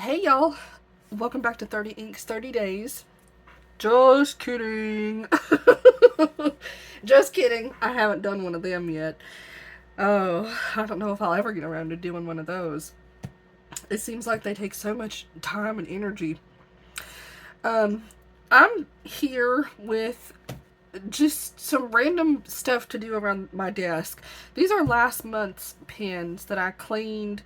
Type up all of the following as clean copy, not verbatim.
Hey y'all, welcome back to 30 Inks 30 Days. Just kidding. Just kidding. I haven't done one of them yet. Oh, I don't know if I'll ever get around to doing one of those. It seems like they take so much time and energy. I'm here with just some random stuff to do around my desk. These are last month's pens that I cleaned,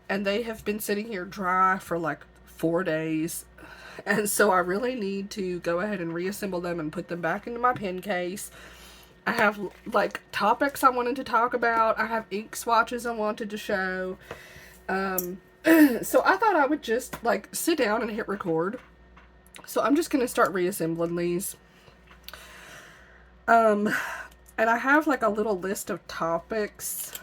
and they have been sitting here dry for like 4 days. And so I really need to go ahead and reassemble them and put them back into my pen case. I have like topics I wanted to talk about. I have ink swatches I wanted to show. So I thought I would just like sit down and hit record. So I'm just going to start reassembling these. And I have like a little list of topics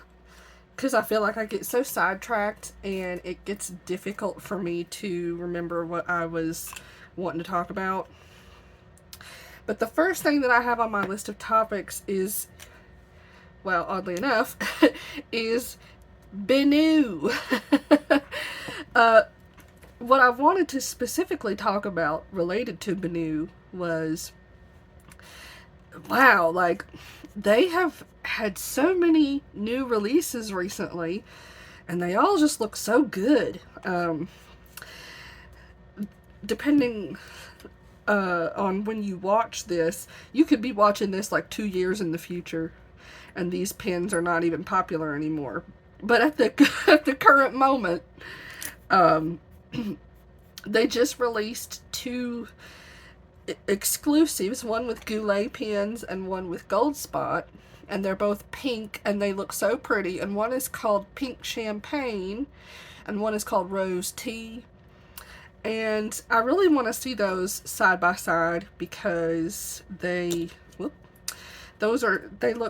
because I feel like I get so sidetracked and it gets difficult for me to remember what I was wanting to talk about. But the first thing that I have on my list of topics is, well, oddly enough, is BENU. What I wanted to specifically talk about related to BENU was, wow, like, they have had so many new releases recently, and they all just look so good. Depending on when you watch this, you could be watching this like 2 years in the future, and these pens are not even popular anymore. But at the current moment, they just released two exclusives, one with Goulet pens and one with Gold Spot, and they're both pink and they look so pretty. And one is called Pink Champagne and one is called Rose Tea. And I really want to see those side by side because they look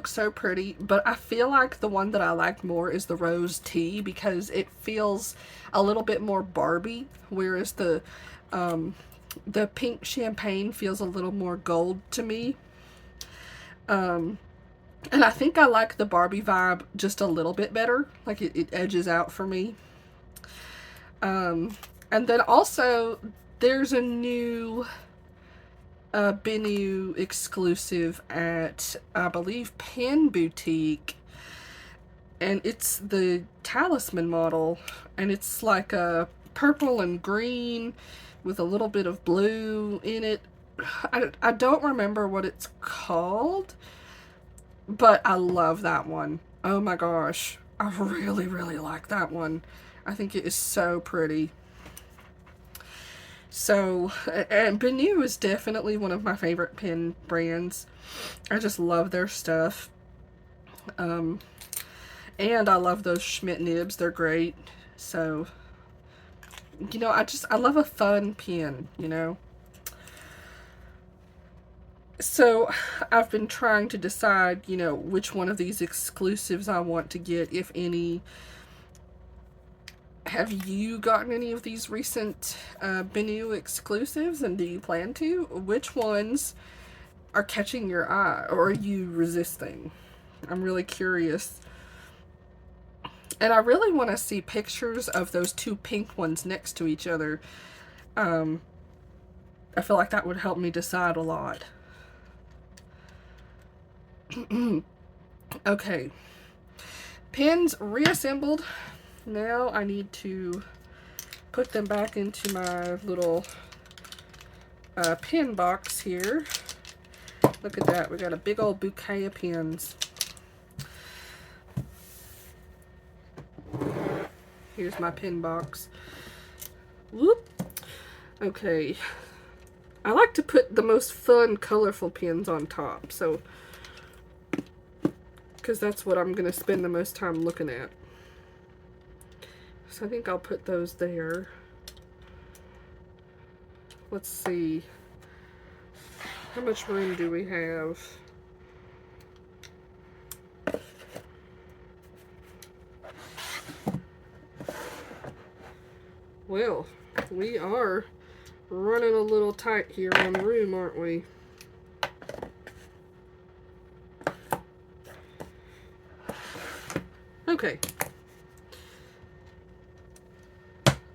so pretty. But I feel like the one that I like more is the Rose Tea because it feels a little bit more Barbie, whereas the Pink Champagne feels a little more gold to me. And I think I like the Barbie vibe just a little bit better. Like it edges out for me. And then also there's a new BENU exclusive at, I believe, Pen Boutique. And it's the Talisman model. And it's like a purple and green with a little bit of blue in it. I don't remember what it's called, but I love that one. Oh my gosh. I really, really like that one. I think it is so pretty. So, and BENU is definitely one of my favorite pen brands. I just love their stuff. And I love those Schmidt nibs. They're great. So, you know, I love a fun pen, you know. So, I've been trying to decide, you know, which one of these exclusives I want to get, if any. Have you gotten any of these recent BENU exclusives, and do you plan to? Which ones are catching your eye, or are you resisting? I'm really curious. And I really want to see pictures of those two pink ones next to each other. I feel like that would help me decide a lot. Okay. Pens reassembled. Now I need to put them back into my little pen box here. Look at that. We got a big old bouquet of pens. Here's my pen box. Whoop. Okay. I like to put the most fun, colorful pens on top, so because that's what I'm going to spend the most time looking at. So I think I'll put those there. Let's see. How much room do we have? Well, we are running a little tight here on room, aren't we? Okay.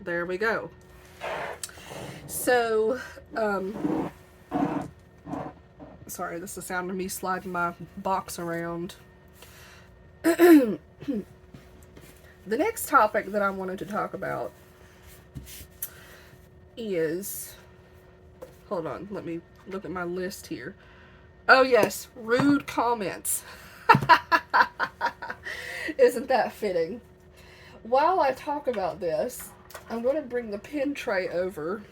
There we go. So, sorry, this is the sound of me sliding my box around. The next topic that I wanted to talk about is, hold on, let me look at my list here. Oh yes, rude comments. Isn't that fitting? While I talk about this, I'm going to bring the pen tray over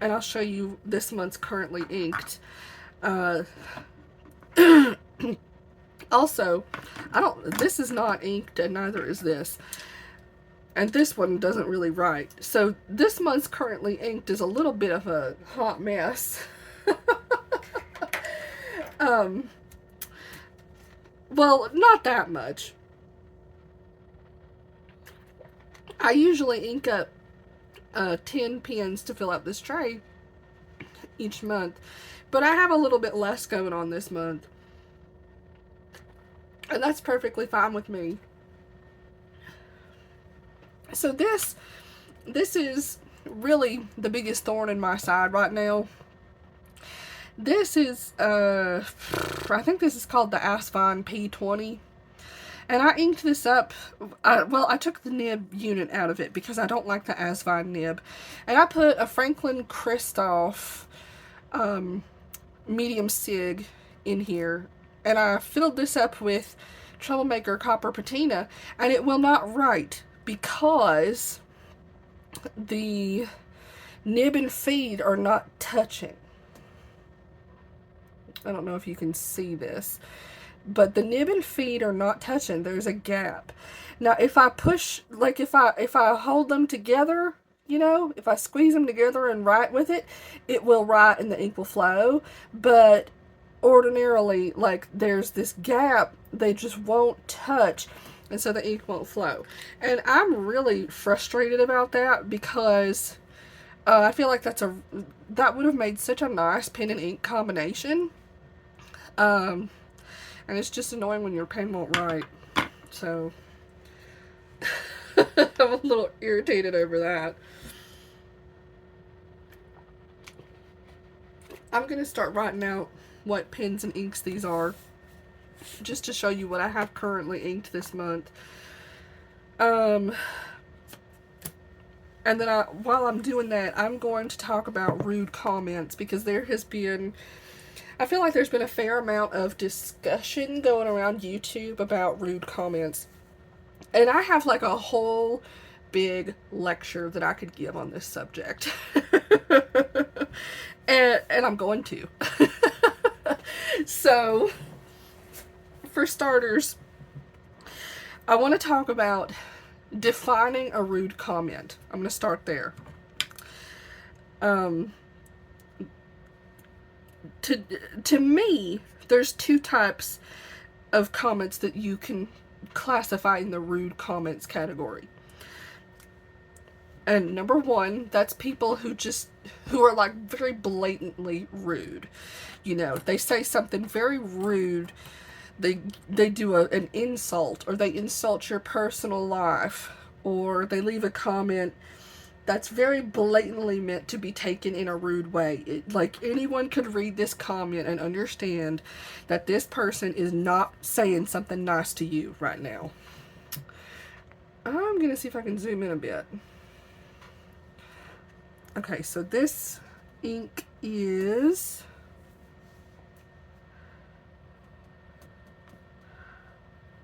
and I'll show you this month's currently inked. Also, this is not inked and neither is this. And this one doesn't really write. So this month's currently inked is a little bit of a hot mess. Well, not that much. I usually ink up 10 pens to fill up this tray each month, but I have a little bit less going on this month, and that's perfectly fine with me. So this is really the biggest thorn in my side right now. This is I think this is called the Asfine P20. And I inked this up, well, I took the nib unit out of it because I don't like the Asvine nib. And I put a Franklin Christoph medium sig in here. And I filled this up with Troublemaker Copper Patina. And it will not write because the nib and feed are not touching. I don't know if you can see this. But the nib and feed are not touching. There's a gap. Now, if I push, like if I hold them together, you know, if I squeeze them together and write with it, it will write and the ink will flow. But ordinarily, like there's this gap, they just won't touch, and so the ink won't flow. And I'm really frustrated about that because I feel like that would have made such a nice pen and ink combination. And it's just annoying when your pen won't write. So, I'm a little irritated over that. I'm going to start writing out what pens and inks these are, just to show you what I have currently inked this month. And then while I'm doing that, I'm going to talk about rude comments, because there has been, I feel like there's been a fair amount of discussion going around YouTube about rude comments. And I have like a whole big lecture that I could give on this subject. and I'm going to. So, for starters, I want to talk about defining a rude comment. I'm going to start there. To me, there's two types of comments that you can classify in the rude comments category. And number one, that's people who are like very blatantly rude. You know, they say something very rude. They do an insult, or they insult your personal life, or they leave a comment that's very blatantly meant to be taken in a rude way. Like, anyone could read this comment and understand that this person is not saying something nice to you right now. I'm going to see if I can zoom in a bit. Okay, so this ink is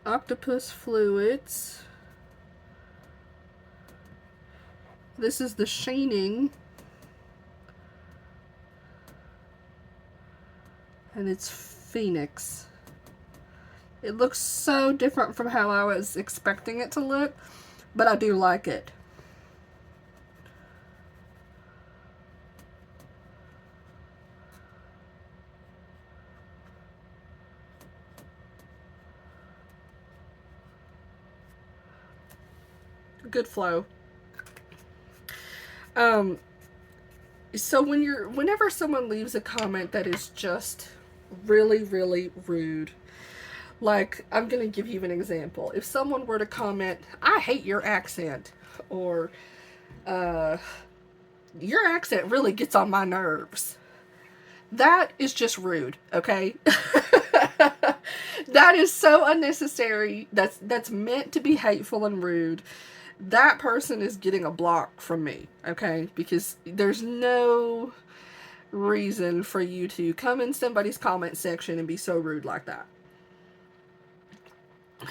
Octopus Fluids. This is the Shining, and it's Phoenix. It looks so different from how I was expecting it to look, but I do like it. Good flow. So whenever someone leaves a comment that is just really, really rude, like, I'm going to give you an example. If someone were to comment, "I hate your accent," or Your accent really gets on my nerves. That is just rude, okay? That is so unnecessary. That's meant to be hateful and rude. That person is getting a block from me, okay? Because there's no reason for you to come in somebody's comment section and be so rude like that.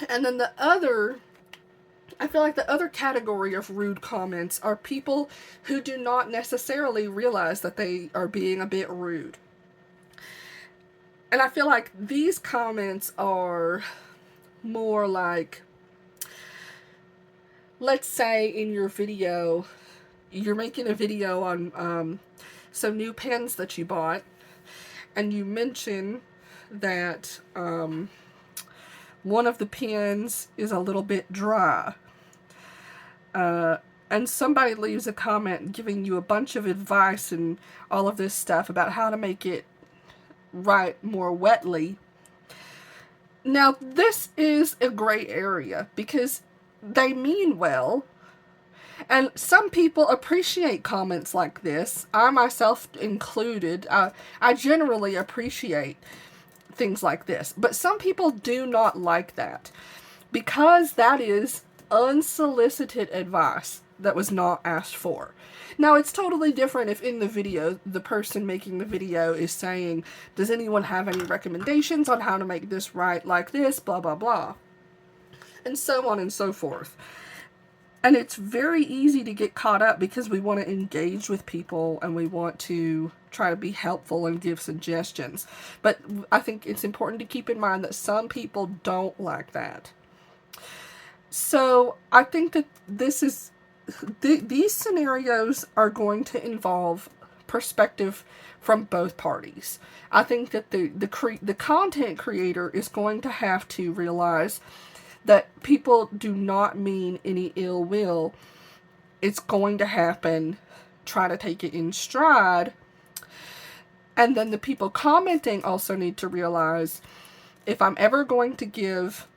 And then I feel like the other category of rude comments are people who do not necessarily realize that they are being a bit rude. And I feel like these comments are more like, let's say in your video, you're making a video on some new pens that you bought, and you mention that one of the pens is a little bit dry. And somebody leaves a comment giving you a bunch of advice and all of this stuff about how to make it write more wetly. Now, this is a gray area because they mean well, and some people appreciate comments like this. I myself included. I generally appreciate things like this, but some people do not like that because that is unsolicited advice that was not asked for. Now, it's totally different if in the video, the person making the video is saying, does anyone have any recommendations on how to make this right like this, blah, blah, blah, and so on and so forth. And it's very easy to get caught up because we want to engage with people and we want to try to be helpful and give suggestions. But I think it's important to keep in mind that some people don't like that. So I think that these scenarios are going to involve perspective from both parties. I think that the content creator is going to have to realize that people do not mean any ill will. It's going to happen. Try to take it in stride. And then the people commenting also need to realize, if I'm ever going to give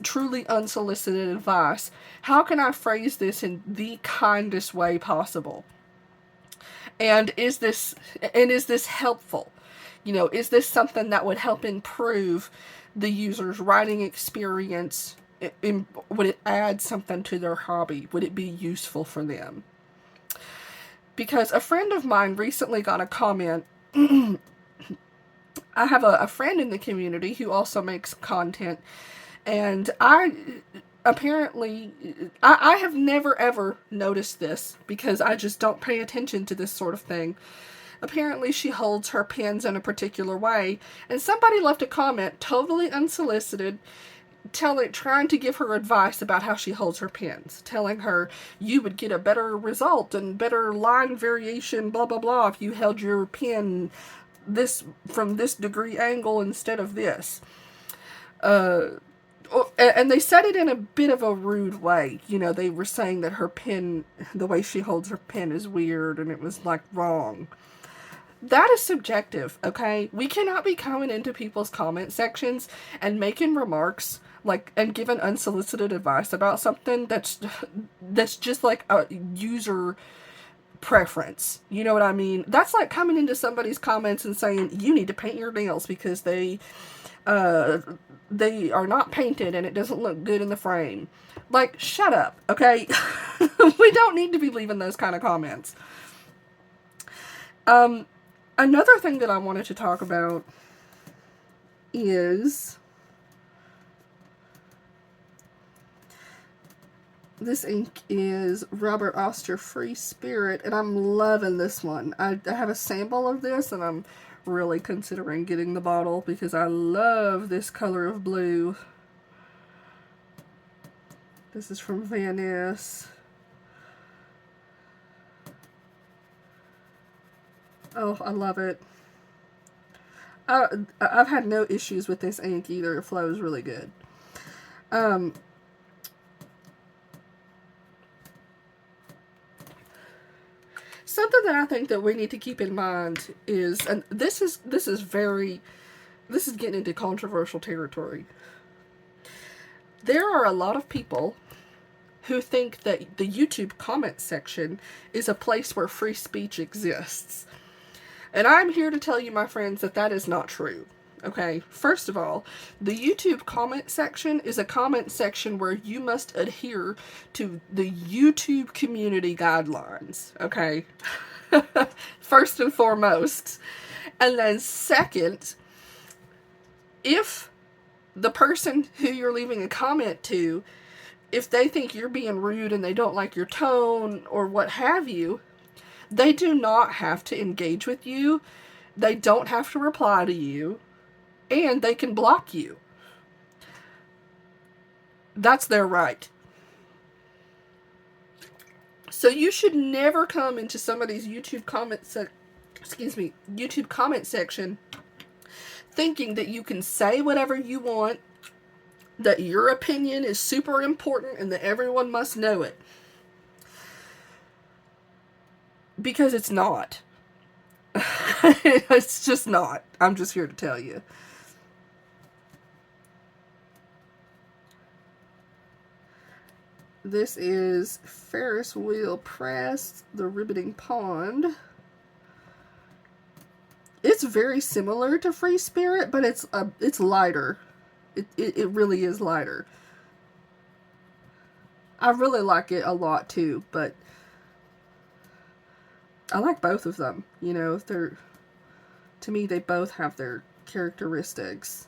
truly unsolicited advice, how can I phrase this in the kindest way possible? And is this helpful? Is this something that would help improve the user's writing experience? Would it add something to their hobby? Would it be useful for them? Because a friend of mine recently got a comment. I have a friend in the community who also makes content, and I have never ever noticed this because I just don't pay attention to this sort of thing. Apparently she holds her pens in a particular way, and somebody left a comment totally unsolicited trying to give her advice about how she holds her pens, telling her you would get a better result and better line variation, blah blah blah, if you held your pen from this degree angle instead of this. And they said it in a bit of a rude way. They were saying that her pen, the way she holds her pen is weird, and it was like wrong. That is subjective, okay? We cannot be coming into people's comment sections and making remarks and giving unsolicited advice about something that's just like a user preference. You know what I mean? That's like coming into somebody's comments and saying you need to paint your nails because they are not painted and it doesn't look good in the frame. Like, shut up, okay? We don't need to be leaving those kind of comments. Another thing that I wanted to talk about is this ink is Robert Oster Free Spirit, and I'm loving this one. I have a sample of this, and I'm really considering getting the bottle because I love this color of blue. This is from Van Ness. Oh, I love it. I've had no issues with this ink either. It flows really good. Something that I think that we need to keep in mind is, and this is getting into controversial territory. There are a lot of people who think that the YouTube comment section is a place where free speech exists. And I'm here to tell you, my friends, that that is not true. Okay, first of all, the YouTube comment section is a comment section where you must adhere to the YouTube community guidelines. Okay, first and foremost. And then second, if the person who you're leaving a comment to, if they think you're being rude and they don't like your tone or what have you, they do not have to engage with you. They don't have to reply to you. And they can block you. That's their right. So you should never come into somebody's YouTube comment section thinking that you can say whatever you want, that your opinion is super important and that everyone must know it. Because it's not. It's just not. I'm just here to tell you. This is Ferris Wheel Press, the Ribbiting Pond. It's very similar to Free Spirit, but it's lighter. It really is lighter. I really like it a lot too, but I like both of them. You know, to me, they both have their characteristics.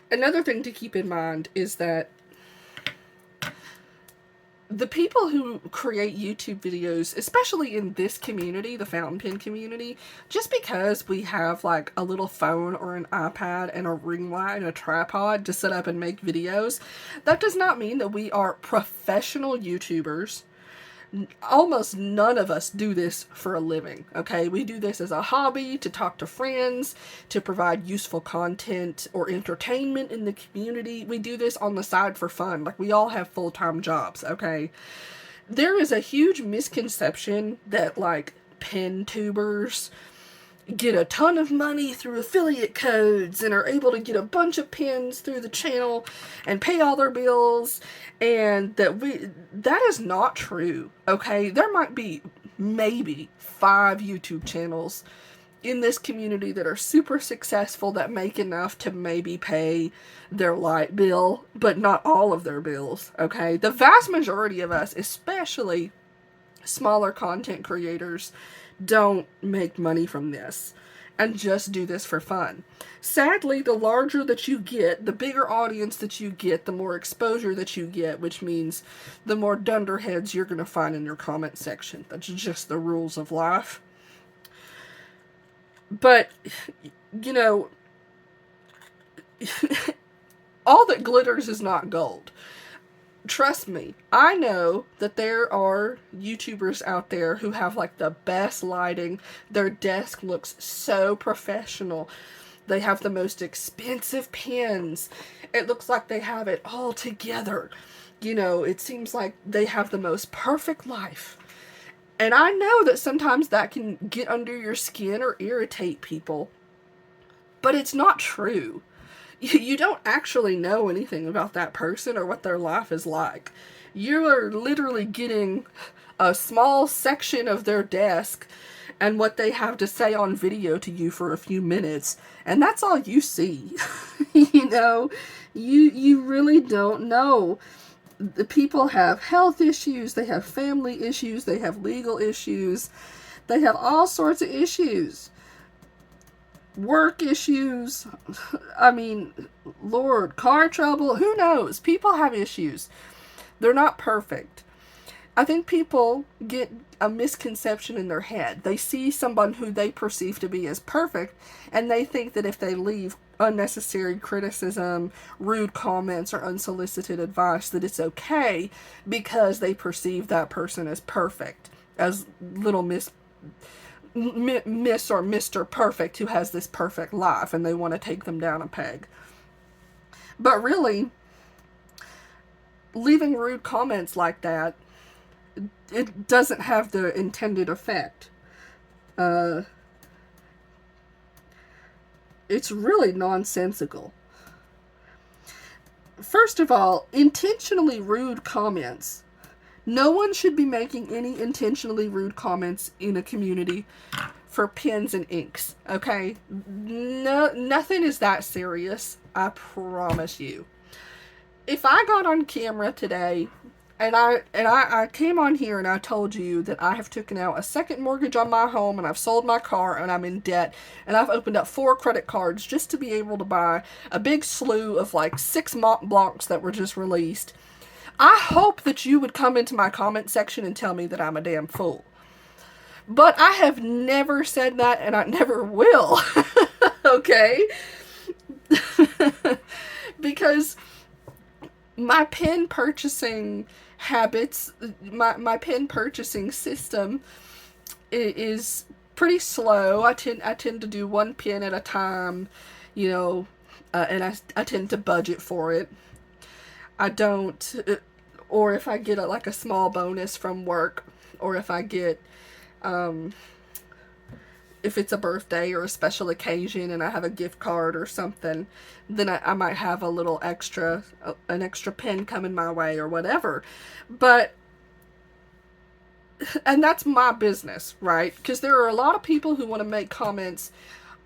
Another thing to keep in mind is that the people who create YouTube videos, especially in this community, the fountain pen community, just because we have like a little phone or an iPad and a ring light and a tripod to set up and make videos, that does not mean that we are professional YouTubers. Almost none of us do this for a living, okay? We do this as a hobby, to talk to friends, to provide useful content or entertainment in the community. We do this on the side for fun. Like, we all have full-time jobs, okay? There is a huge misconception that, like, pen tubers get a ton of money through affiliate codes and are able to get a bunch of pins through the channel and pay all their bills, and that is not true, okay? There might be maybe 5 YouTube channels in this community that are super successful that make enough to maybe pay their light bill, but not all of their bills, okay? The vast majority of us, especially smaller content creators, don't make money from this and just do this for fun. Sadly, the larger that you get, the bigger audience that you get, the more exposure that you get, which means the more dunderheads you're going to find in your comment section. That's just the rules of life. But, you know, all that glitters is not gold. Trust me, I know that there are YouTubers out there who have like the best lighting. Their desk looks so professional. They have the most expensive pens. It looks like they have it all together. You know, it seems like they have the most perfect life. And I know that sometimes that can get under your skin or irritate people. But it's not true. You don't actually know anything about that person or what their life is like. You are literally getting a small section of their desk and what they have to say on video to you for a few minutes, and that's all you see. You know, you really don't know. The people have health issues, they have family issues, they have legal issues, they have all sorts of issues. Work issues, I mean, Lord, car trouble, who knows? People have issues. They're not perfect. I think people get a misconception in their head. They see someone who they perceive to be as perfect, and they think that if they leave unnecessary criticism, rude comments, or unsolicited advice, that it's okay because they perceive that person as perfect, as little Miss or Mr. Perfect who has this perfect life, and they want to take them down a peg. But really, leaving rude comments like that, it doesn't have the intended effect. It's really nonsensical. First of all, intentionally rude comments. No one should be making any intentionally rude comments in a community for pens and inks, okay? No, nothing is that serious, I promise you. If I got on camera today and I came on here and I told you that I have taken out a second mortgage on my home and I've sold my car and I'm in debt and I've opened up 4 credit cards just to be able to buy a big slew of like 6 Mont Blancs that were just released, I hope that you would come into my comment section and tell me that I'm a damn fool. But I have never said that, and I never will. Okay? Because my pen purchasing habits, my pen purchasing system is pretty slow. I tend to do 1 pen at a time, you know, and I tend to budget for it. I don't, or if I get like a small bonus from work, or if I get, if it's a birthday or a special occasion and I have a gift card or something, then I might have a little extra, an extra pen coming my way or whatever. But, and that's my business, right? Because there are a lot of people who want to make comments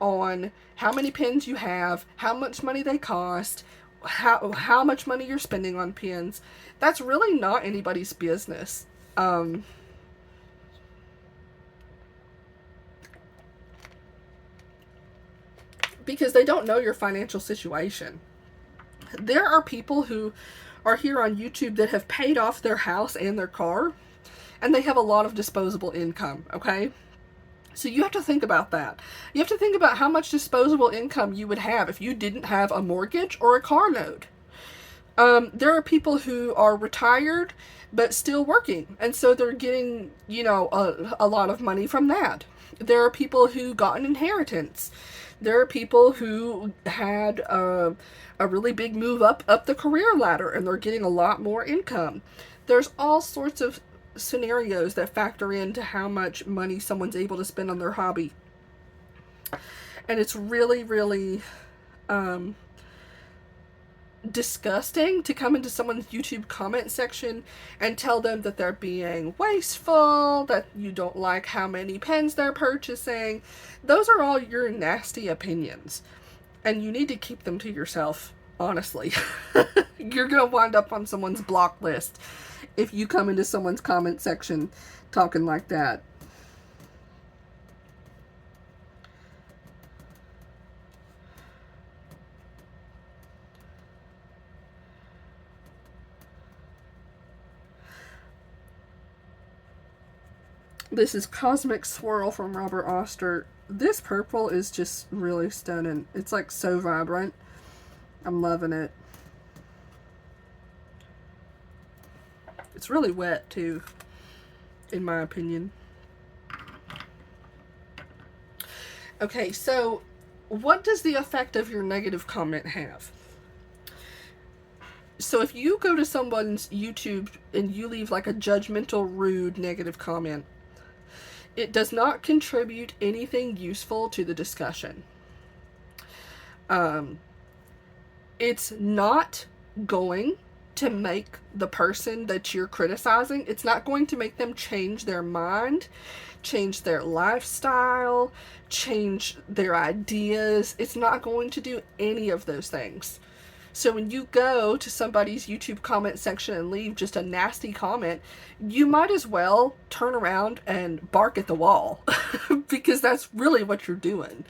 on how many pens you have, how much money they cost, how much money you're spending on pens. That's really not anybody's business. Because they don't know your financial situation. There are people who are here on YouTube that have paid off their house and their car, and they have a lot of disposable income, okay? So you have to think about that. You have to think about how much disposable income you would have if you didn't have a mortgage or a car note. There are people who are retired but still working, and so they're getting, you know, a lot of money from that. There are people who got an inheritance. There are people who had a really big move up the career ladder, and they're getting a lot more income. There's all sorts of scenarios that factor into how much money someone's able to spend on their hobby. And it's really, really disgusting to come into someone's YouTube comment section and tell them that they're being wasteful, that you don't like how many pens they're purchasing. Those are all your nasty opinions, and you need to keep them to yourself, honestly. You're gonna wind up on someone's block list if you come into someone's comment section talking like that. This is Cosmic Swirl from Robert Oster. This purple is just really stunning. It's like so vibrant. I'm loving it. It's really wet too, in my opinion. Okay, so what does the effect of your negative comment have? So if you go to someone's YouTube and you leave like a judgmental, rude, negative comment, it does not contribute anything useful to the discussion. It's not going to make the person that you're criticizing, it's not going to make them change their mind, change their lifestyle, change their ideas. It's not going to do any of those things. So when you go to somebody's YouTube comment section and leave just a nasty comment, you might as well turn around and bark at the wall because that's really what you're doing.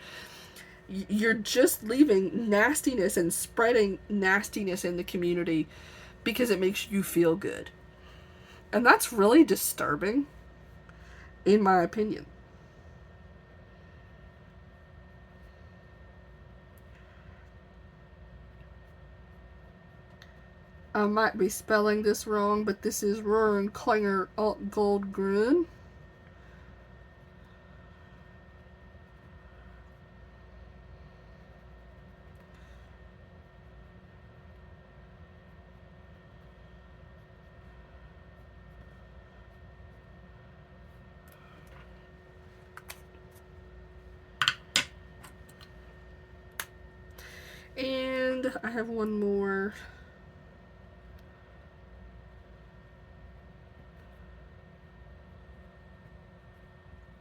You're just leaving nastiness and spreading nastiness in the community because it makes you feel good. And that's really disturbing, in my opinion. I might be spelling this wrong, but this is Ruren Klinger Alt Goldgrün. I have one more.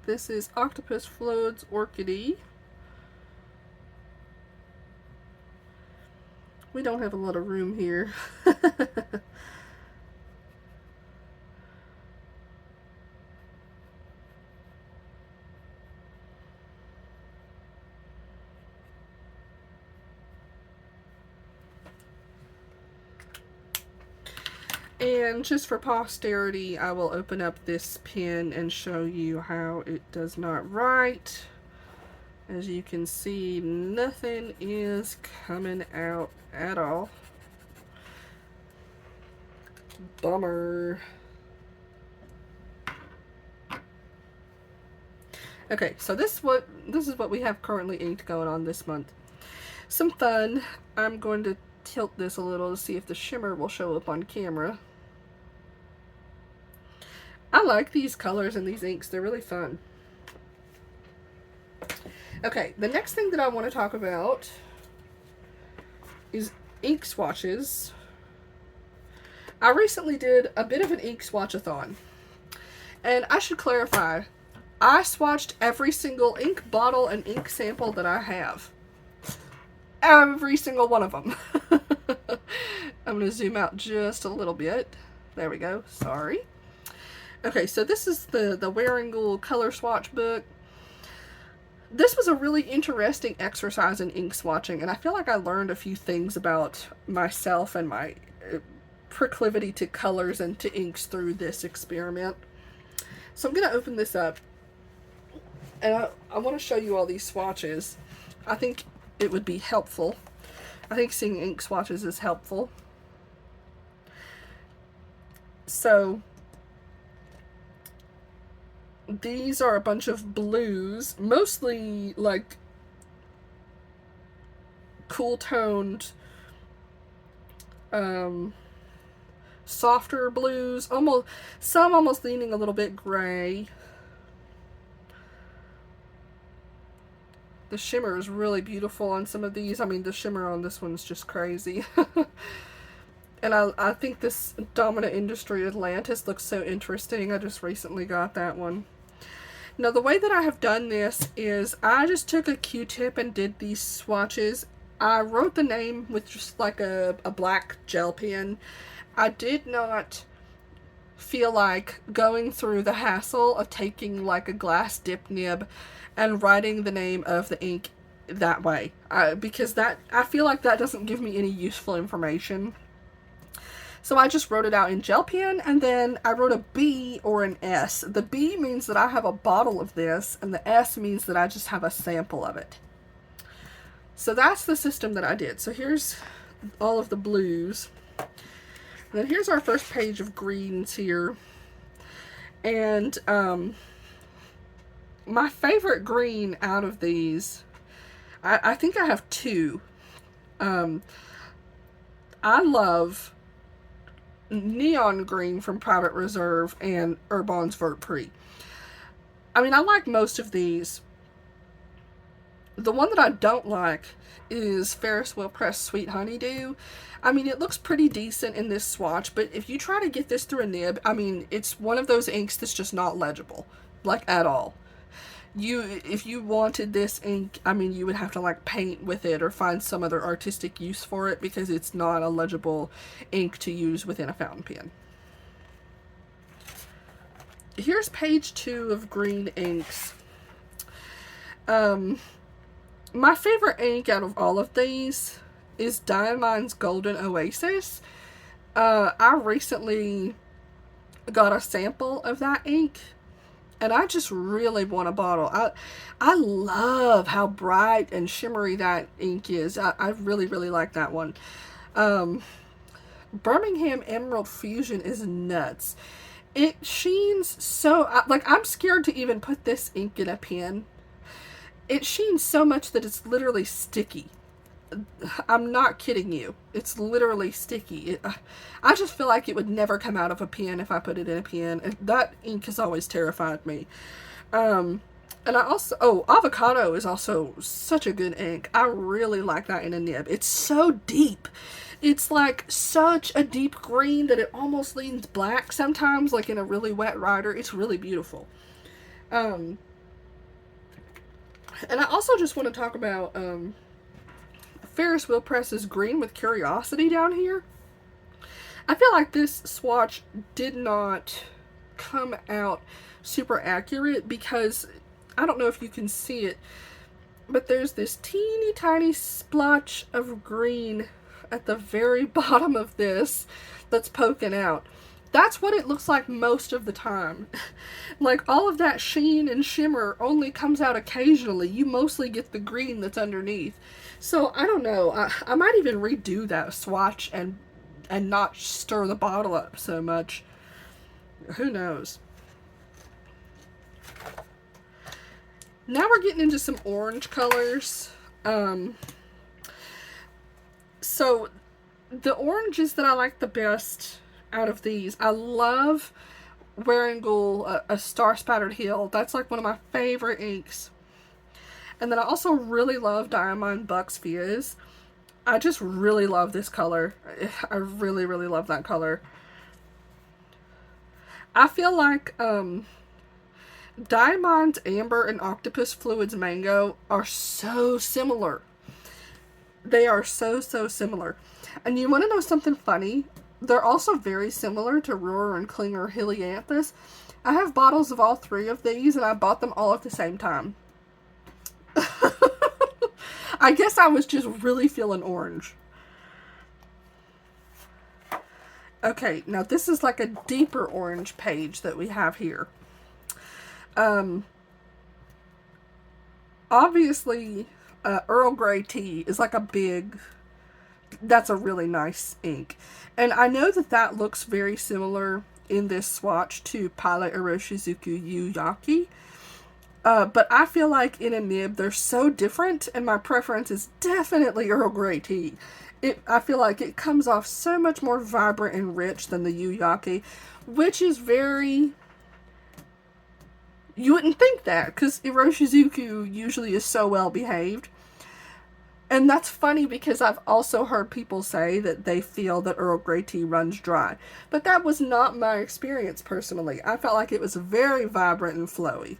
This is Octopus Floats Orchidee. We don't have a lot of room here. And just for posterity, I will open up this pen and show you how it does not write. As you can see, nothing is coming out at all. Bummer. Okay, so this is what we have currently inked going on this month. Some fun. I'm going to tilt this a little to see if the shimmer will show up on camera. I like these colors and these inks. They're really fun. Okay, the next thing that I want to talk about is ink swatches. I recently did a bit of an ink swatch-a-thon. And I should clarify, I swatched every single ink bottle and ink sample that I have. Every single one of them. I'm going to zoom out just a little bit. There we go. Sorry. Okay, so this is the Waringle color swatch book. This was a really interesting exercise in ink swatching, and I feel like I learned a few things about myself and my proclivity to colors and to inks through this experiment. So I'm going to open this up, and I want to show you all these swatches. I think it would be helpful. I think seeing ink swatches is helpful. So these are a bunch of blues, mostly like cool toned, softer blues, some almost leaning a little bit gray. The shimmer is really beautiful on some of these. I mean, the shimmer on this one's just crazy. And I think this Dominant Industry Atlantis looks so interesting. I just recently got that one. Now, the way that I have done this is I just took a Q-tip and did these swatches. I wrote the name with just like a black gel pen. I did not feel like going through the hassle of taking like a glass dip nib and writing the name of the ink that way. Because I feel like that doesn't give me any useful information. So I just wrote it out in gel pen, and then I wrote a B or an S. The B means that I have a bottle of this, and the S means that I just have a sample of it. So that's the system that I did. So here's all of the blues. And then here's our first page of greens here. And my favorite green out of these, I think I have two. I love Neon Green from Private Reserve and Urban's Vert Prix. I mean, I like most of these. The one that I don't like is Ferris Wheel Press Sweet Honeydew. I mean, it looks pretty decent in this swatch, but if you try to get this through a nib, I mean, it's one of those inks that's just not legible, like at all. If you wanted this ink, I mean, you would have to like paint with it or find some other artistic use for it, because it's not a legible ink to use within a fountain pen. Here's page 2 of green inks. My favorite ink out of all of these is Diamine's Golden Oasis. I recently got a sample of that ink, and I just really want a bottle. I love how bright and shimmery that ink is. I really, really like that one. Birmingham Emerald Fusion is nuts. It sheens so... like, I'm scared to even put this ink in a pen. It sheens so much that it's literally sticky. I'm not kidding you. It's literally sticky. I just feel like it would never come out of a pen if I put it in a pen. That ink has always terrified me. And I also, oh, avocado is also such a good ink. I really like that in a nib. It's so deep. It's like such a deep green that it almost leans black sometimes, like in a really wet rider. It's really beautiful. And I also just want to talk about Ferris Wheel Press's Green with Curiosity down here. I feel like this swatch did not come out super accurate because I don't know if you can see it, but there's this teeny tiny splotch of green at the very bottom of this that's poking out. That's what it looks like most of the time. Like all of that sheen and shimmer only comes out occasionally. You mostly get the green that's underneath. So I don't know. I might even redo that swatch and not stir the bottle up so much. Who knows? Now we're getting into some orange colors. So the oranges that I like the best out of these, I love Wearingeul, a Star Spattered Hill. That's like one of my favorite inks. And then I also really love Diamond Bucks Fizz. I just really love this color. I really, really love that color. I feel like Diamond Amber and Octopus Fluids Mango are so similar. They are so, so similar. And you want to know something funny? They're also very similar to Roar and Klinger Helianthus. I have bottles of all three of these, and I bought them all at the same time. I guess I was just really feeling orange. Okay, now this is like a deeper orange page that we have here. Obviously, Earl Grey tea is like a big... That's a really nice ink. And I know that that looks very similar in this swatch to Palette Iroshizuku Yu Yaki. But I feel like in a nib they're so different, and my preference is definitely Earl Grey tea. I feel like it comes off so much more vibrant and rich than the Yu Yaki, which is very... You wouldn't think that, because Iroshizuku usually is so well behaved. And that's funny because I've also heard people say that they feel that Earl Grey tea runs dry. But that was not my experience personally. I felt like it was very vibrant and flowy.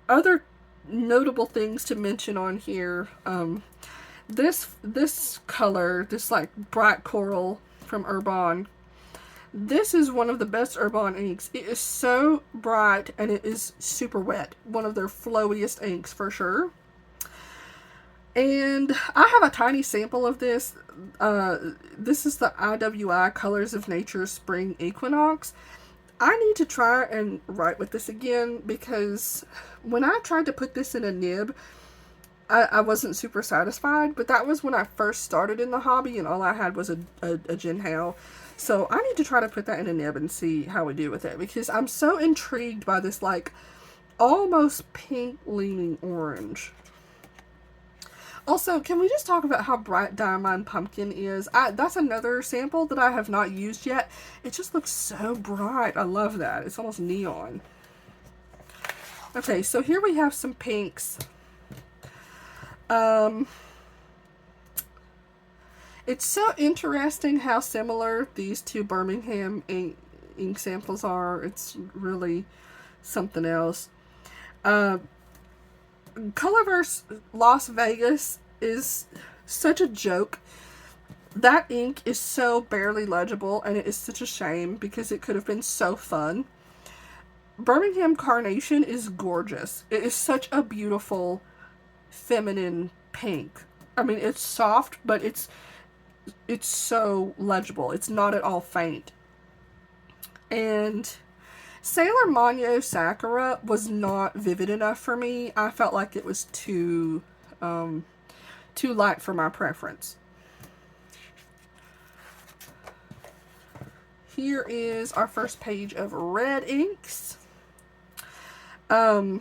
Other notable things to mention on here. This color, this like bright coral from Herbon. This is one of the best Herbon inks. It is so bright and it is super wet. One of their flowiest inks for sure. And I have a tiny sample of this. This is the IWI Colors of Nature Spring Equinox. I need to try and write with this again because when I tried to put this in a nib, I wasn't super satisfied. But that was when I first started in the hobby and all I had was a Jinhao. So I need to try to put that in a nib and see how we do with it, because I'm so intrigued by this like almost pink leaning orange. Also, can we just talk about how bright Diamond Pumpkin is? That's another sample that I have not used yet. It just looks so bright. I love that. It's almost neon. Okay, so here we have some pinks. It's so interesting how similar these two Birmingham ink samples are. It's really something else. Colorverse Las Vegas is such a joke. That ink is so barely legible, and it is such a shame because it could have been so fun. Birmingham Carnation is gorgeous. It is such a beautiful feminine pink. I mean, it's soft, but it's so legible. It's not at all faint. And Sailor Manyo Sakura was not vivid enough for me. I felt like it was too light for my preference. Here is our first page of red inks. Van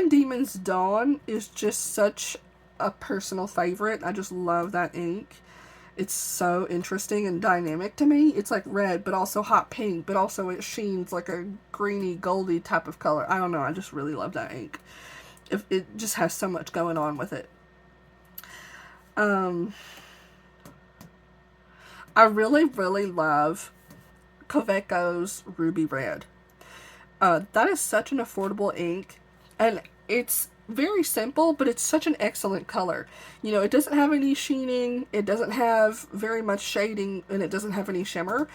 Diemen's Dawn is just such a personal favorite. I just love that ink. It's so interesting and dynamic to me. It's like red, but also hot pink, but also it sheens like a greeny, goldy type of color. I don't know. I just really love that ink. It just has so much going on with it. I really, really love Kaweco's Ruby Red. That is such an affordable ink, and it's very simple, but it's such an excellent color. You know, it doesn't have any sheening, it doesn't have very much shading, and it doesn't have any shimmer.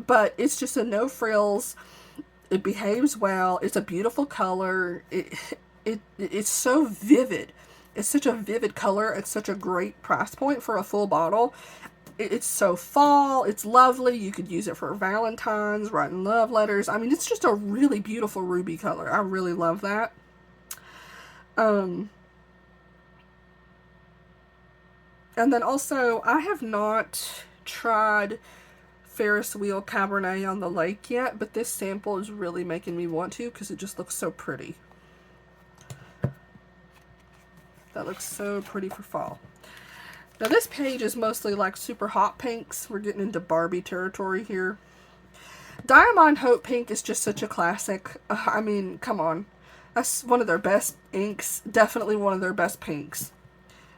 But it's just a no frills. It behaves well. It's a beautiful color. It's so vivid. It's such a vivid color. It's such a great price point for a full bottle. It's so fall. It's lovely. You could use it for Valentine's, writing love letters. I mean, it's just a really beautiful ruby color. I really love that. And then also, I have not tried Ferris Wheel Cabernet on the Lake yet, but this sample is really making me want to because it just looks so pretty. That looks so pretty for fall. Now this page is mostly like super hot pinks. We're getting into Barbie territory here. Diamond Hope Pink is just such a classic. I mean, come on. That's one of their best inks. Definitely one of their best pinks.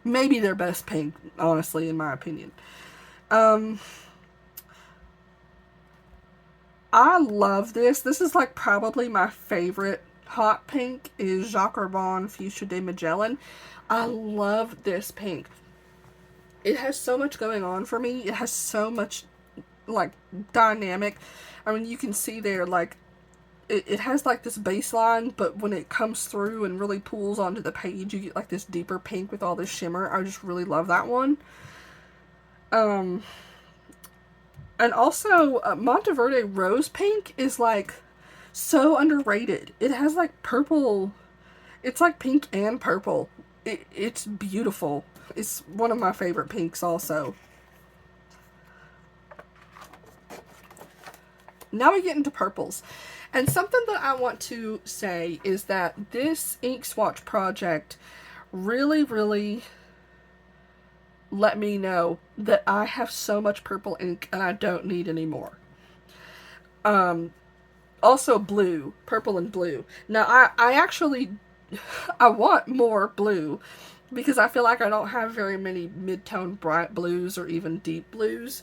Maybe their best pink, honestly, in my opinion. I love this. This is like probably my favorite hot pink is Jacques Herbin Fuchsia de Magellan. I love this pink. It has so much going on for me. It has so much like dynamic. I mean, you can see there like it has like this baseline, but when it comes through and really pulls onto the page, you get like this deeper pink with all this shimmer. I just really love that one. And also Monteverde Rose Pink is like so underrated. It has like purple. It's like pink and purple. It's beautiful. It's one of my favorite pinks also. Now we get into purples. And something that I want to say is that this ink swatch project really, really let me know that I have so much purple ink and I don't need any more. Also blue, purple and blue. Now I actually, I want more blue because I feel like I don't have very many mid-tone bright blues or even deep blues.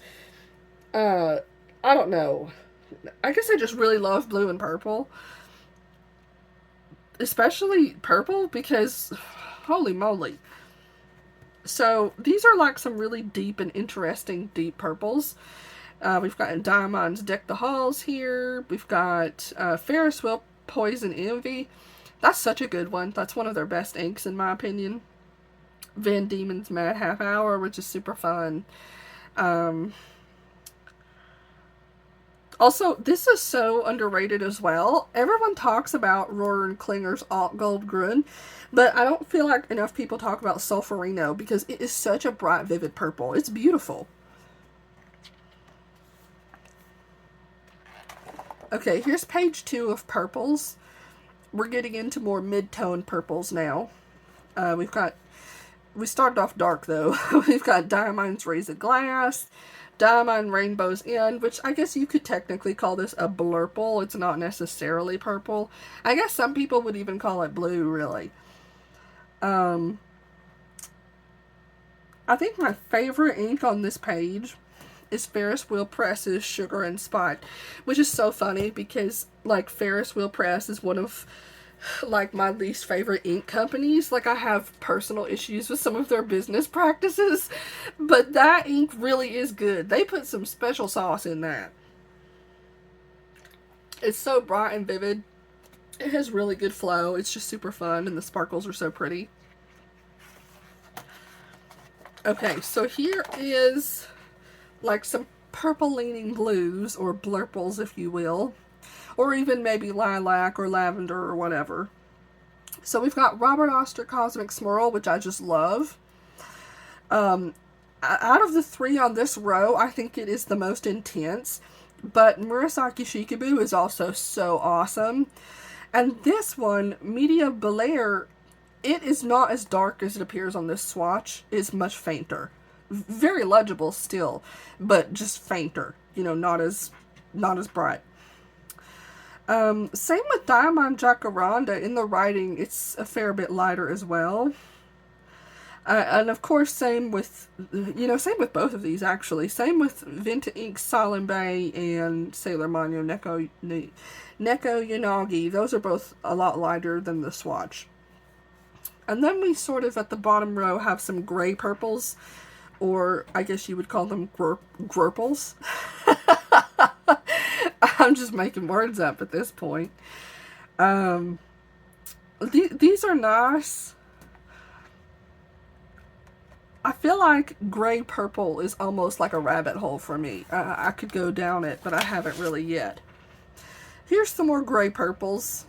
I don't know. I guess I just really love blue and purple. Especially purple because, holy moly. So these are like some really deep and interesting deep purples. We've got Diamonds Deck the Halls here. We've got Ferris Wheel Poison Envy. That's such a good one. That's one of their best inks in my opinion. Van Diemen's Mad Half Hour, which is super fun. Also, this is so underrated as well. Everyone talks about Rohrer and Klinger's Alt Gold Grün, but I don't feel like enough people talk about Solferino because it is such a bright, vivid purple. It's beautiful. Okay, here's page 2 of purples. We're getting into more mid-tone purples now. We started off dark though. We've got Diamonds Raised Glass, Diamond Rainbow's End, which I guess you could technically call this a blurple. It's not necessarily purple. I guess some people would even call it blue, really. I think my favorite ink on this page is Ferris Wheel Press's Sugar and Spot, which is so funny because, like, Ferris Wheel Press is one of, like, my least favorite ink companies. Like, I have personal issues with some of their business practices, but that ink really is good. They put some special sauce in that. It's so bright and vivid. It has really good flow. It's just super fun, and the sparkles are so pretty. Okay, so here is like some purple leaning blues, or blurples if you will, or even maybe lilac or lavender or whatever. So we've got Robert Oster Cosmic Swirl, which I just love. Out of the 3 on this row, I think it is the most intense, but Murasaki Shikabue is also so awesome. And this one, Media Belair, it is not as dark as it appears on this swatch. It is much fainter. very legible still, but just fainter, you know, not as bright. Same with Diamond Jacaranda. In the writing, it's a fair bit lighter as well. And of course, same with both of these actually. Same with Venta Ink Solemn Bay and Sailor Mano Neko Yanagi. Those are both a lot lighter than the swatch. And then we sort of at the bottom row have some gray purples, or I guess you would call them grurples. I'm just making words up at this point. These are nice. I feel like gray purple is almost like a rabbit hole for me. I could go down it, but I haven't really yet. Here's some more gray purples.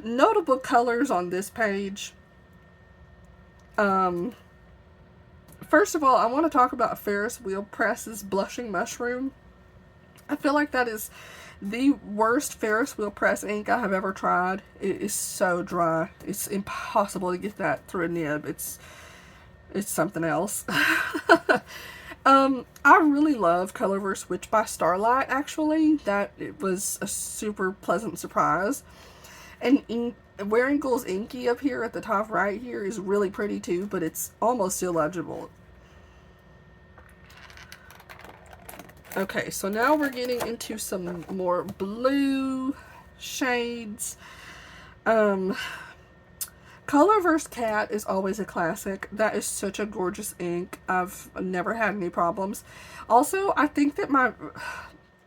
Notable colors on this page. First of all, I want to talk about Ferris Wheel Press's Blushing Mushroom. I feel like that is the worst Ferris Wheel Press ink I have ever tried. It is so dry. It's impossible to get that through a nib. It's something else. I really love Colorverse Witch by Starlight, actually. It was a super pleasant surprise. And Wearingle's Inky up here at the top right here is really pretty too, but it's almost illegible. Okay, so now we're getting into some more blue shades. Colorverse Cat is always a classic. That is such a gorgeous ink. I've never had any problems. Also, I think that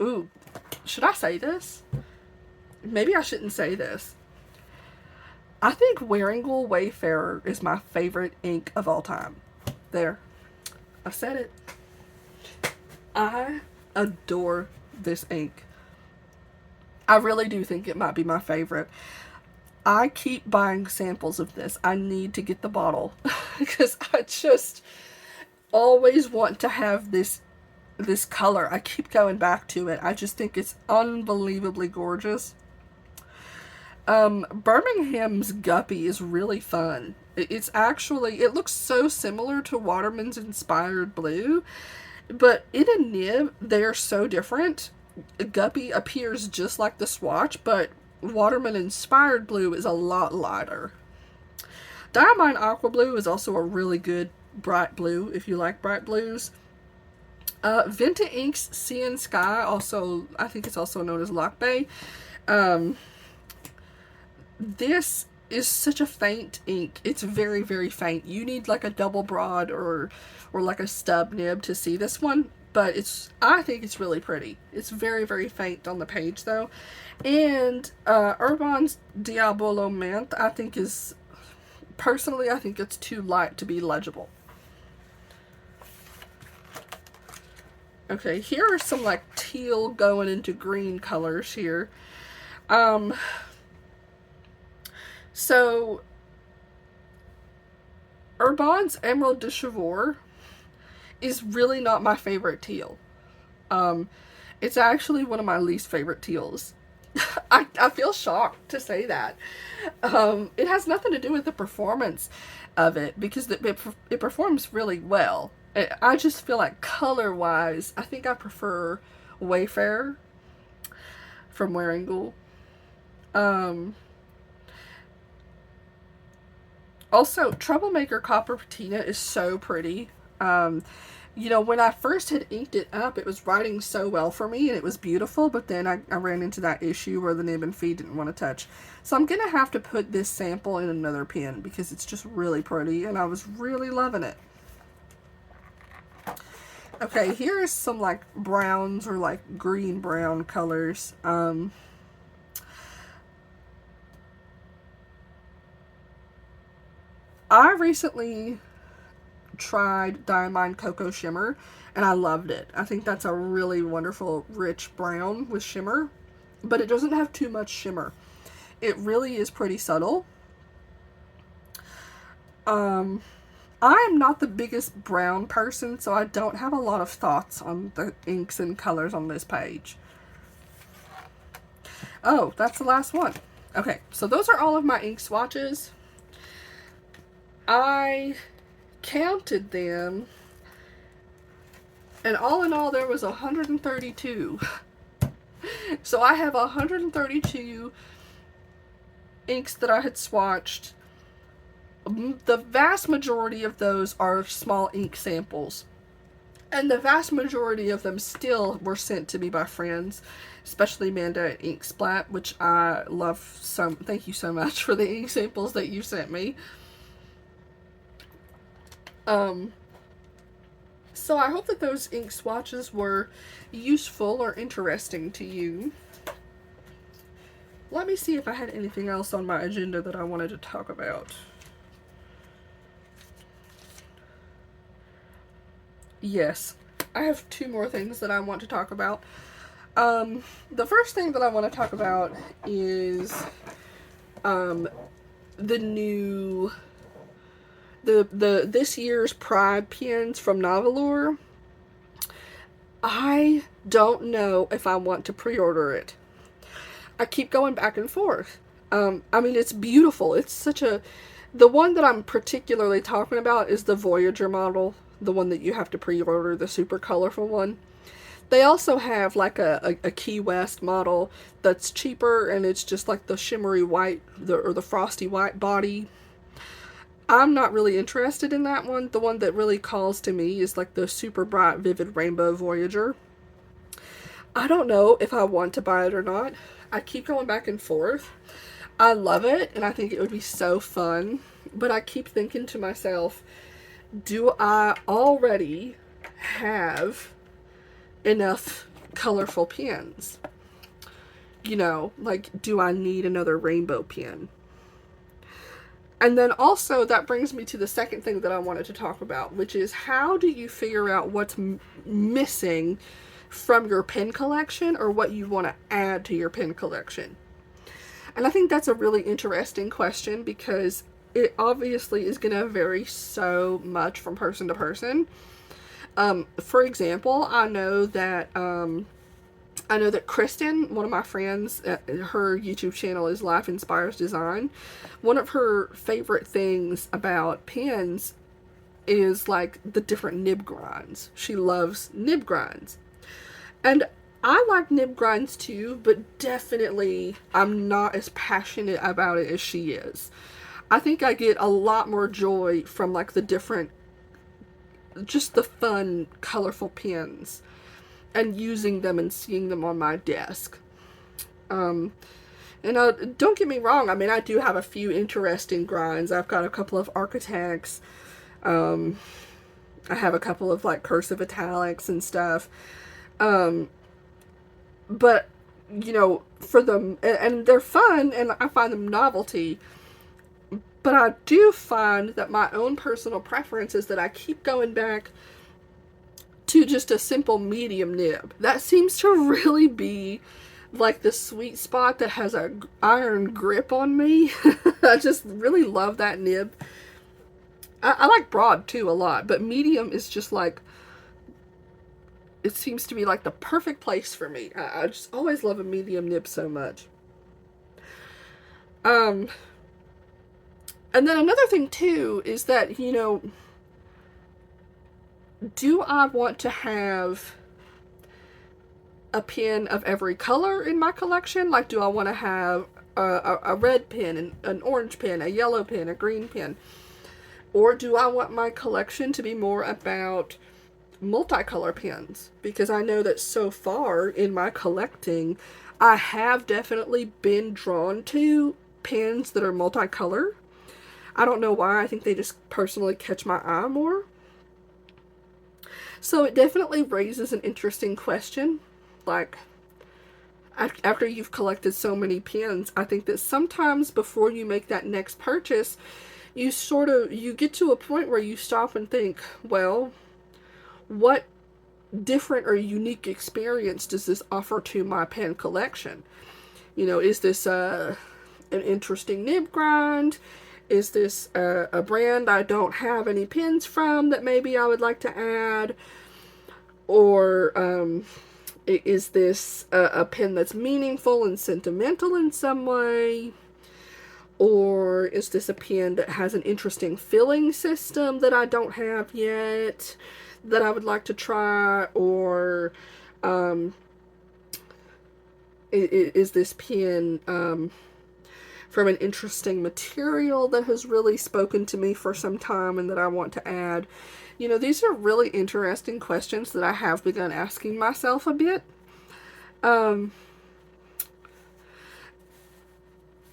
ooh, should I say this? Maybe I shouldn't say this. I think Wearingle Wayfarer is my favorite ink of all time. There. I said it. I adore this ink. I really do think it might be my favorite. I keep buying samples of this. I need to get the bottle because I just always want to have this color. I keep going back to it. I just think it's unbelievably gorgeous. Birmingham's Guppy is really fun. It looks so similar to Waterman's Inspired Blue, but in a nib, they're so different. Guppy appears just like the swatch, but Waterman Inspired Blue is a lot lighter. Diamine Aqua Blue is also a really good bright blue, if you like bright blues. Venta Ink's Sea and Sky, I think it's also known as Lock Bay. This is such a faint ink. It's very, very faint. You need like a double broad or like a stub nib to see this one, but I think it's really pretty. It's very, very faint on the page though. And Urban's Diabolo Mint, I think it's too light to be legible. Okay, here are some like teal going into green colors here. So, Urban's Emerald de Chivor is really not my favorite teal. It's actually one of my least favorite teals. I feel shocked to say that. It has nothing to do with the performance of it, because it performs really well. I just feel like color-wise, I think I prefer Wayfarer from Wearingle. Also, Troublemaker Copper Patina is so pretty. You know, when I first had inked it up, it was writing so well for me, and it was beautiful, but then I ran into that issue where the nib and feed didn't want to touch. So I'm going to have to put this sample in another pen, because it's just really pretty, and I was really loving it. Okay, here is some, like, browns or, like, green-brown colors. I recently tried Diamine Cocoa Shimmer, and I loved it. I think that's a really wonderful, rich brown with shimmer, but it doesn't have too much shimmer. It really is pretty subtle. I am not the biggest brown person, so I don't have a lot of thoughts on the inks and colors on this page. Oh, that's the last one. Okay, so those are all of my ink swatches. I counted them, and all in all, there was 132. So I have 132 inks that I had swatched. The vast majority of those are small ink samples. And the vast majority of them still were sent to me by friends, especially Amanda at Ink Splat, which I love so. Thank you so much for the ink samples that you sent me. So I hope that those ink swatches were useful or interesting to you. Let me see if I had anything else on my agenda that I wanted to talk about. Yes, I have two more things that I want to talk about. The first thing that I want to talk about is the new this year's Pride pens from Novelure. I don't know if I want to pre-order it. I keep going back and forth. I mean, it's beautiful. It's such a... The one that I'm particularly talking about is the Voyager model, the one that you have to pre-order, the super colorful one. They also have like a Key West model that's cheaper, and it's just like the shimmery white, or the frosty white body. I'm not really interested in that one. The one that really calls to me is like the super bright, vivid rainbow Voyager. I don't know if I want to buy it or not. I keep going back and forth. I love it, and I think it would be so fun. But I keep thinking to myself, do I already have enough colorful pens? You know, like, do I need another rainbow pen? And then also, that brings me to the second thing that I wanted to talk about, which is how do you figure out what's missing from your pen collection, or what you want to add to your pen collection? And I think that's a really interesting question, because it obviously is going to vary so much from person to person. For example, I know that Kristen, one of my friends, her YouTube channel is Life Inspires Design. One of her favorite things about pens is like the different nib grinds. She loves nib grinds. And I like nib grinds too, but definitely I'm not as passionate about it as she is. I think I get a lot more joy from like the different, just the fun, colorful pens, and using them and seeing them on my desk. And don't get me wrong, I mean, I do have a few interesting grinds. I've got a couple of architects. I have a couple of like cursive italics and stuff. But, you know, for them, and they're fun, and I find them novelty. But I do find that my own personal preference is that I keep going back to just a simple medium nib. That seems to really be like the sweet spot that has a iron grip on me. I just really love that nib. I like broad too a lot, but medium is just like, it seems to be like the perfect place for me. I just always love a medium nib so much. And then another thing too is that, you know, do I want to have a pen of every color in my collection? Like, do I want to have a red pen, an orange pen, a yellow pen, a green pen? Or do I want my collection to be more about multicolor pens? Because I know that so far in my collecting, I have definitely been drawn to pens that are multicolor. I don't know why. I think they just personally catch my eye more. So it definitely raises an interesting question. Like, after you've collected so many pens, I think that sometimes before you make that next purchase, you get to a point where you stop and think, well, what different or unique experience does this offer to my pen collection? You know, is this an interesting nib grind? Is this a brand I don't have any pens from that maybe I would like to add? Or is this a pen that's meaningful and sentimental in some way? Or is this a pen that has an interesting filling system that I don't have yet that I would like to try? Or is this pen from an interesting material that has really spoken to me for some time and that I want to add? You know, these are really interesting questions that I have begun asking myself a bit.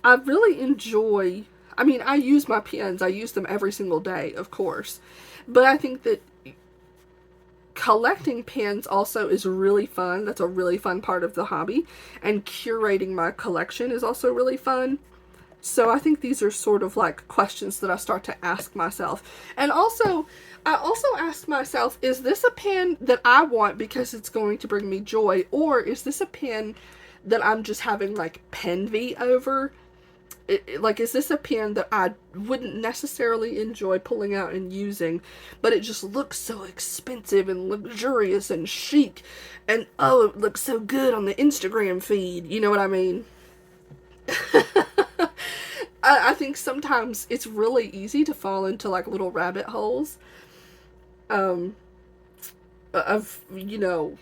I really enjoy, I mean, I use my pens. I use them every single day, of course. But I think that collecting pens also is really fun. That's a really fun part of the hobby. And curating my collection is also really fun. So I think these are sort of like questions that I start to ask myself. And also, I also ask myself, is this a pen that I want because it's going to bring me joy? Or is this a pen that I'm just having like envy over? Like, is this a pen that I wouldn't necessarily enjoy pulling out and using, but it just looks so expensive and luxurious and chic, and oh, it looks so good on the Instagram feed, you know what I mean? I think sometimes it's really easy to fall into like little rabbit holes of, you know,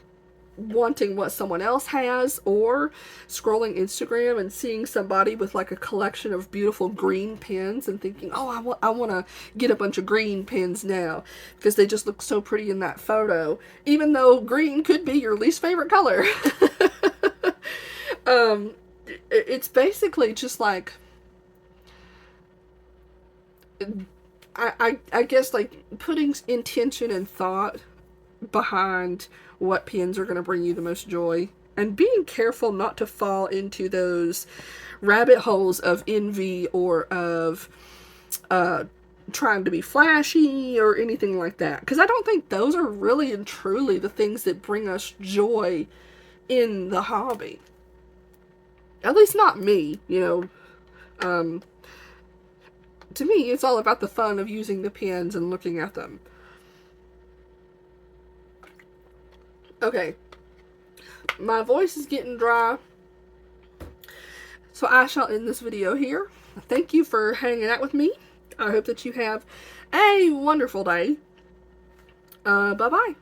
wanting what someone else has, or scrolling Instagram and seeing somebody with like a collection of beautiful green pens and thinking, oh, I want to get a bunch of green pens now because they just look so pretty in that photo, even though green could be your least favorite color. It's basically just like, I guess like putting intention and thought behind what pens are going to bring you the most joy, and being careful not to fall into those rabbit holes of envy or of trying to be flashy or anything like that, because I don't think those are really and truly the things that bring us joy in the hobby. At least not me, you know. To me, it's all about the fun of using the pens and looking at them. Okay, my voice is getting dry, so I shall end this video here. Thank you for hanging out with me. I hope that you have a wonderful day. Bye-bye.